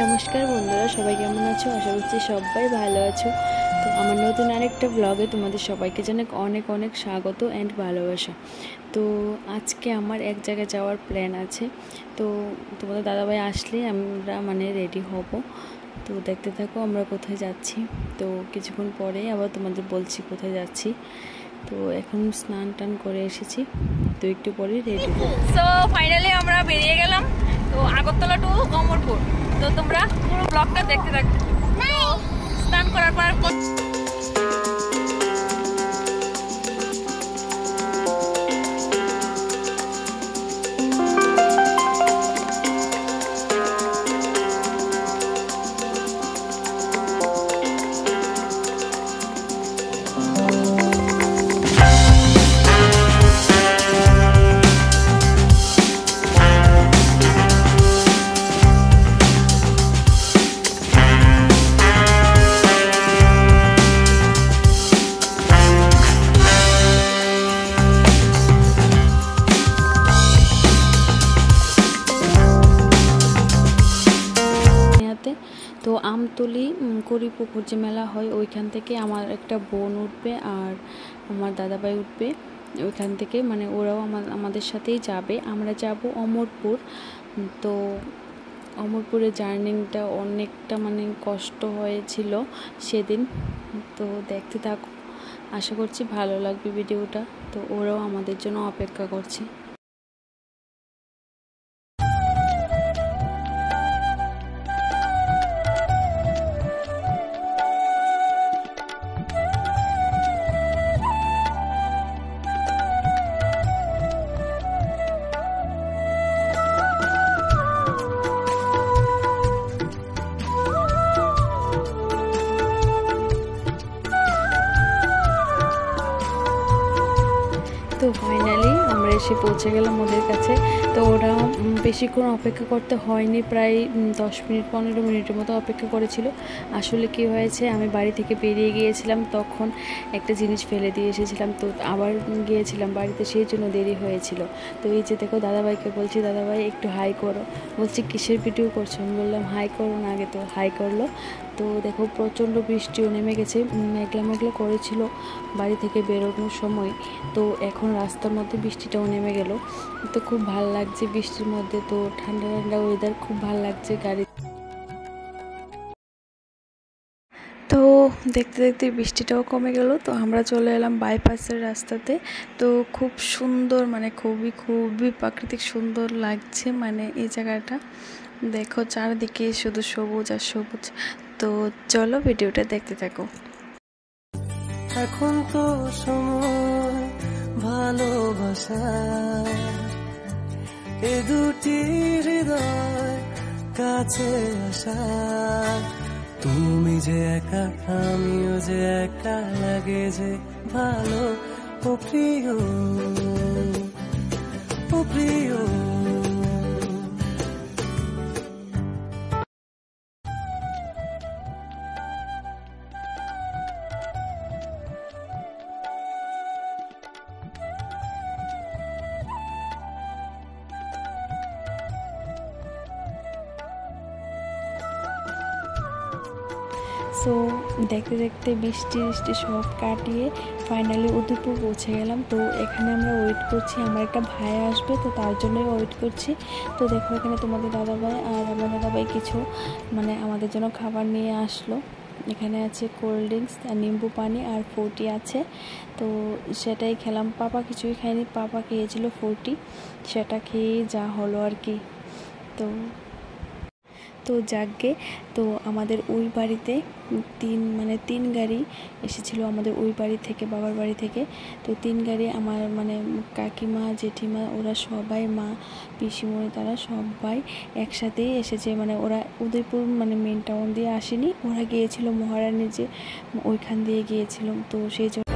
নমস্কার বন্ধুরা, সবাই কেমন আছো? আশা করছি সবাই ভালো আছো। তো আমার নতুন আরেকটা ব্লগে তোমাদের সবাইকে জানাই অনেক অনেক স্বাগত অ্যান্ড ভালোবাসা। তো আজকে আমার এক জায়গায় যাওয়ার প্ল্যান আছে। তো তোমাদের দাদাভাই আসলে আমরা রেডি হব। তো দেখতে থাকো আমরা কোথায় যাচ্ছি। তো কিছুক্ষণ পরে আবার তোমাদের বলছি কোথায় যাচ্ছি। তো এখন স্নান টান করে এসেছি, তো একটু পরে রেডি হব। সো ফাইনালি আমরা বেরিয়ে গেলাম, তো আগরতলা টু অমরপুর। তো তোমরা পুরো ব্লগটা দেখতে থাকো। স্নান করার পর তো আমতলি করিপুকুর যে মেলা হয় ওইখান থেকে আমার একটা বোন উঠবে আর আমার দাদাভাই উঠবে ওইখান থেকে, ওরাও আমাদের সাথেই যাবে। আমরা যাব অমরপুর। তো অমরপুরের জার্নিটা অনেকটা কষ্ট হয়েছিল সেদিন। তো দেখতে থাকো, আশা করছি ভালো লাগবে ভিডিওটা। তো ওরাও আমাদের জন্য অপেক্ষা করছে। তো ফাইনালি আমরা এসে পৌঁছে গেলাম ওদের কাছে। তো ওরা বেশিক্ষণ অপেক্ষা করতে হয়নি, প্রায় 10-15 মিনিটের মতো অপেক্ষা করেছিল। আসলে কি হয়েছে, আমি বাড়ি থেকে বেরিয়ে গিয়েছিলাম, তখন একটা জিনিস ফেলে দিয়ে এসেছিলাম। তো আবার গিয়েছিলাম বাড়িতে, সেই জন্য দেরি হয়েছিল। তো এই যে দেখো দাদাভাইকে বলছি, দাদাভাই একটু হাই করো। বলছি কিসের ভিডিও করছো? আমি বললাম হাই করো না আগে। তো হাই করলো। তো দেখো প্রচণ্ড বৃষ্টিও নেমে গেছে, মেঘলা মেঘলা করেছিল বাড়ি থেকে বেরোনোর সময়। তো এখন রাস্তার মধ্যে বৃষ্টিটাও নেমে গেল। তো খুব ভালো লাগছে বৃষ্টির মধ্যে। তো ঠান্ডা ঠান্ডা ওয়েদার, খুব ভালো লাগছে গাড়ি। তো দেখতে দেখতে বৃষ্টিটাও কমে গেল। তো আমরা চলে এলাম বাইপাসের রাস্তাতে। তো খুব সুন্দর, খুবই খুবই প্রাকৃতিক সুন্দর লাগছে এই জায়গাটা। দেখো চারদিকে শুধু সবুজ আর সবুজ। তো চলো ভিডিওটা দেখতে থাকো। এখন তো সময় ভালোবাসা, এ দুটি হৃদয় কাছে আসা। তুমি যে একা, আমিও যে একা, লাগে যে ভালো। ও প্রিয়, ও প্রিয়। সো দেখতে দেখতে বৃষ্টি সব কাটিয়ে ফাইনালি উদয়পুর পৌঁছে গেলাম। তো এখানে আমরা ওয়েট করছি, আমার একটা ভাই আসবে, তো তার জন্যই ওয়েট করছি। তো দেখো এখানে তোমাদের দাদাভাই আর আমার দাদাভাই কিছু আমাদের জন্য খাবার নিয়ে আসলো। এখানে আছে কোল্ড ড্রিঙ্কস আর নিম্বু পানি আর ফ্রুটি আছে। তো সেটাই খেলাম। পাপা কিছুই খায়নি, পাপা খেয়েছিল ফ্রুটি, সেটা খেয়ে যা হলো আর কি। তো যাকগে, তো আমাদের ওই বাড়িতে তিন গাড়ি এসেছিলো আমাদের ওই বাড়ি থেকে, বাবার বাড়ি থেকে। তো 3 গাড়ি আমার কাকিমা জেঠিমা ওরা সবাই, মা পিসিমণি তারা সবাই একসাথেই এসেছে। ওরা উদয়পুর মেন টাউন দিয়ে আসেনি, ওরা গিয়েছিল মহারানী যে ওইখান দিয়ে গিয়েছিল। তো সেই জন্য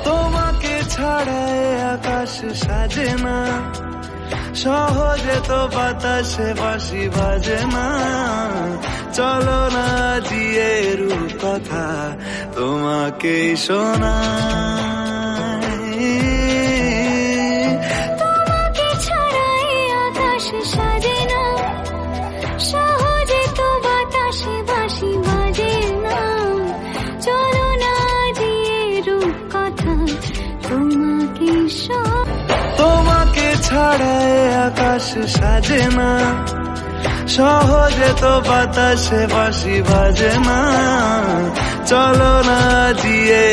তোমাকে ছাড়ায় আকাশ সাজে না, সহজে তো বাতাসে বাঁশি বাজে না। চলো না দিয়ে রূপ কথা তোমাকেই শোনাই। তোমাকে ছাড়াই আকাশ সাজে না, সহজে তো বাতাস আকাশ সাজে না, সহজে তো বাতাসে বাঁশি বাজে না। চলো না দিয়ে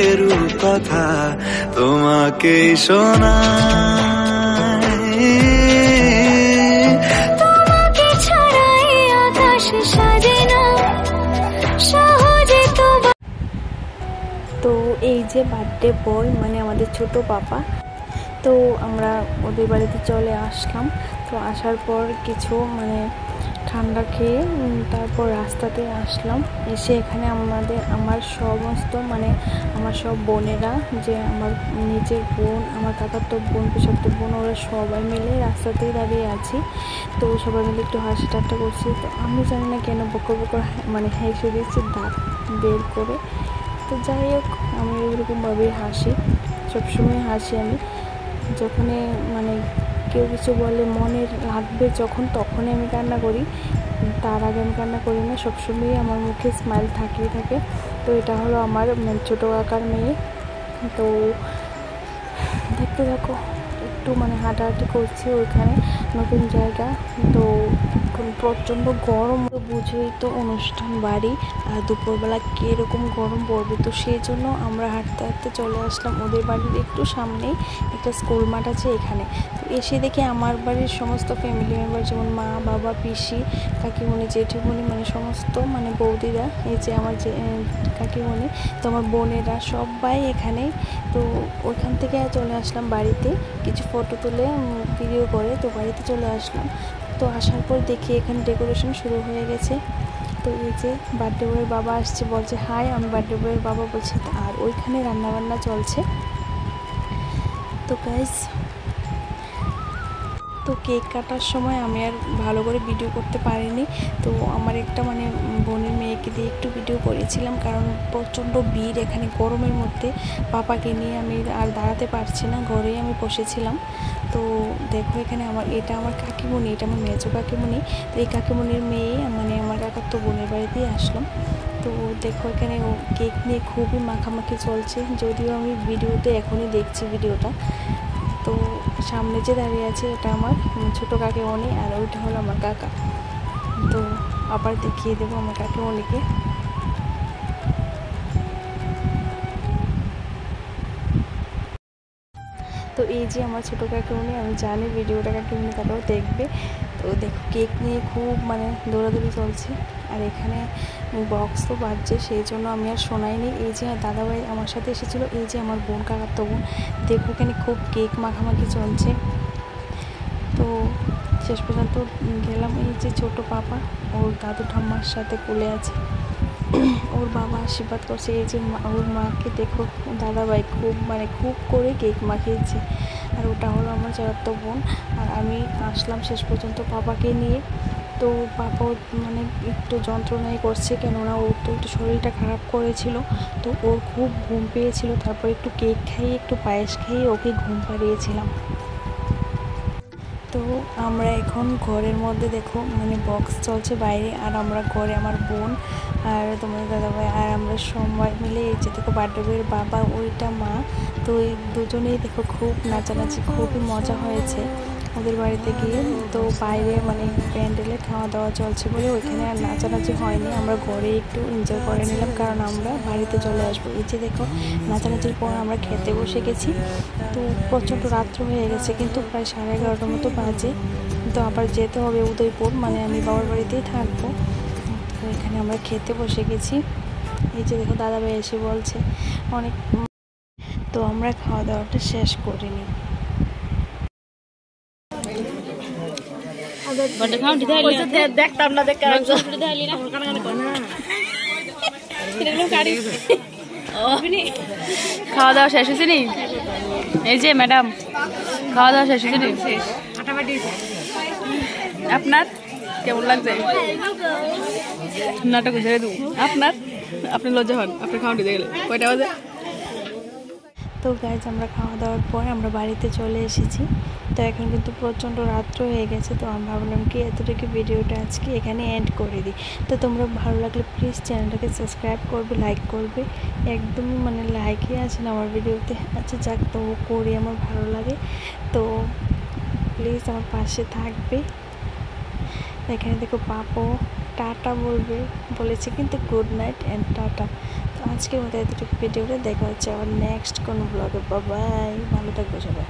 কথা তোমাকেই শোনাই, তোমাকে ছাড়াই আকাশ সাজে না, সহজে তো। তো এই যে বার্থডে বয় মানে আমাদের ছোট পাপা, তো আমরা ওদের বাড়িতে চলে আসলাম। তো আসার পর কিছু মানে ঠান্ডা খেয়ে তারপর রাস্তাতে আসলাম। এসে এখানে আমার সমস্ত মানে আমার সব বোনেরা, যে আমার নিজের বোন, আমার কাকাতো বোন, পিছাতো বোন, ওরা সবাই মিলে রাস্তাতেই দাঁড়িয়ে আছি। তো সবাই মিলে একটু হাসি ঠাট্টা করছি। তো আমি জানি না কেন বকর বকর মানে হেসে দিচ্ছি দাঁত বের করে। তো যাই হোক, আমি এরকমভাবেই হাসি, সবসময় হাসি আমি। যখনই মানে কেউ কিছু বলে মনে লাগবে যখন, তখনই আমি কান্না করি, তার আগে আমি কান্না করি না। সবসময়ই আমার মুখে স্মাইল থাকিয়ে থাকে। তো এটা হলো আমার ছোটো কাকার মেয়ে। তো দেখতে থাকো, একটু মানে হাঁটাহাঁটি করছি ওইখানে, নতুন জায়গা। তো প্রচণ্ড গরম, তো বুঝেই তো অনুষ্ঠান বাড়ি, আর দুপুরবেলা কীরকম গরম পড়বে। তো সেই জন্য আমরা হাঁটতে হাঁটতে চলে আসলাম ওদের বাড়ির একটু সামনেই একটা স্কুল মাঠ আছে এখানে। তো এসে দেখি আমার বাড়ির সমস্ত ফ্যামিলি মেম্বার, যেমন মা, বাবা, পিসি, কাকিমণি, জেঠিমণি, মানে সমস্ত মানে বৌদিরা, এই যে আমার যে কাকিমণি, তো আমার বোনেরা সবাই এখানে। তো ওইখান থেকে চলে আসলাম বাড়িতে, কিছু ফটো তুলে ভিডিও করে তো বাড়িতে চলে আসলাম। তো আসার পর দেখি এখানে ডেকোরেশন শুরু হয়ে গেছে। তো এই যে বার্থডে বয়ের বাবা আসছে, বলছে হাই, আমি বার্থডে বয়ের বাবা বলছি। আর ওইখানে রান্নাবান্না চলছে। তো গাইস, তো কেক কাটার সময় আমি আর ভালো করে ভিডিও করতে পারিনি। তো আমার একটা মানে বোনের মেয়েকে দিয়ে একটু ভিডিও করেছিলাম, কারণ প্রচণ্ড ভিড় এখানে গরমের মধ্যে। পাপাকে নিয়ে আমি আর দাঁড়াতে পারছি না, ঘরেই আমি বসেছিলাম। তো দেখো এখানে এটা আমার কাকিমণি, এটা আমার মেজো কাকিমণি। তো এই কাকিমণির মেয়ে মানে আমার কাকাতো বোনের বাড়িতেই আসলাম। তো দেখো এখানে ও কেক নিয়ে খুবই মাখামাখি চলছে, যদিও আমি ভিডিওতে এখনই দেখছি ভিডিওটা। তো সামনে যে দাঁড়িয়ে আছে এটা আমার ছোটো কাকিমণি, আর ওইটা হলো আমার কাকা। তো আবার দেখিয়ে দেবো আমার কাকিমণিকে। তো এই যে আমার ছোটো কাকিমণি, আমি জানি ভিডিওটা কাকিমণি তারাও দেখবে। তো দেখো কেক নিয়ে খুব মানে দৌড়াদৌড়ি চলছে, আর এখানে বক্স তো বাজছে, সেই জন্য আমি আর শোনাইনি। এই যে দাদাভাই আমার সাথে এসেছিলো, এই যে আমার বোন, কাকাতো বোন, দেখো এখানে খুব কেক মাখামাখি চলছে। তো শেষ পর্যন্ত গেলাম। এই যে ছোটো পাপা ওর দাদু ঠাম্মার সাথে কোলে আছে, ওর বাবা আশীর্বাদ করছে। এই যে ওর মাকে দেখো, দাদাভাই খুব করে কেক মাখিয়েছে। আর ওটা হলো আমার চাচাতো বোন। আর আমি আসলাম শেষ পর্যন্ত পাপাকে নিয়ে। তো পাপাও মানে একটু যন্ত্রণাই করছে, কেননা ওর তো একটু শরীরটা খারাপ করেছিল। তো ওর খুব ঘুম পেয়েছিল, তারপর একটু কেক খাইয়ে একটু পায়েস খাইয়ে ওকে ঘুম পাড়িয়েছিলাম। তো আমরা এখন ঘরের মধ্যে দেখো মানে বক্স চলছে বাইরে, আর আমরা ঘরে আমার বোন আর তোমাদের দাদাভাই আর আমরা সবাই মিলে, এই যে দেখো বার্থডে বয়ের বাবা, ওইটা মা। তো এই দুজনেই দেখো খুব নাচানাচি, খুবই মজা হয়েছে ওদের বাড়িতে গিয়ে। তো বাইরে মানে প্যান্ডেলে খাওয়া দাওয়া চলছে বলে ওইখানে আর নাচানাচি হয়নি, আমরা ঘরে একটু এনজয় করে নিলাম, কারণ আমরা বাড়িতে চলে আসবো। এই যে দেখো নাচানাচির পর আমরা খেতে বসে গেছি। তো প্রচণ্ড রাত্র হয়ে গেছে, কিন্তু প্রায় 11:30 মতো বাজে। তো আবার যেতে হবে উদয়পুর, মানে আমি বাবার বাড়িতেই থাকবো। তো এখানে আমরা খেতে বসে গেছি। এই যে দেখো দাদাভাই এসে বলছে অনেক। তো আমরা খাওয়া দাওয়াটা শেষ করিনি। দেখতাম না, খাওয়া দাওয়া শেষ হয়েছে নি? এই যে ম্যাডাম, খাওয়া দাওয়া শেষ হয়েছে নি? আপনার কেমন লাগছে? নাটক ছেড়ে দেবো আপনি লজ্জা হন, আপনি খাওয়া দিতে গেলে কয়টা বাজে? তো গাইজ আমরা খাওয়া দাওয়ার পর আমরা বাড়িতে চলে এসেছি। তো এখন কিন্তু প্রচণ্ড রাত্র হয়ে গেছে। তো আমি ভাবলাম কি এতটুকু ভিডিওটা আজকে এখানে এন্ড করে দিই। তো তোমরা ভালো লাগলে প্লিজ চ্যানেলটাকে সাবস্ক্রাইব করবে, লাইক করবে। একদমই মানে লাইকই আছে না আমার ভিডিওতে। আচ্ছা যাক, তো করি আমার ভালো লাগে। তো প্লিজ আমার পাশে থাকবে। এখানে দেখো পাপু টাটা বলেছে কিন্তু গুড নাইট অ্যান্ড টাটা। তো আজকের মতো এতটুকু ভিডিওটা দেখা হচ্ছে আবার নেক্সট কোনো ব্লগে। বাই, ভালো থাকবে সবাই।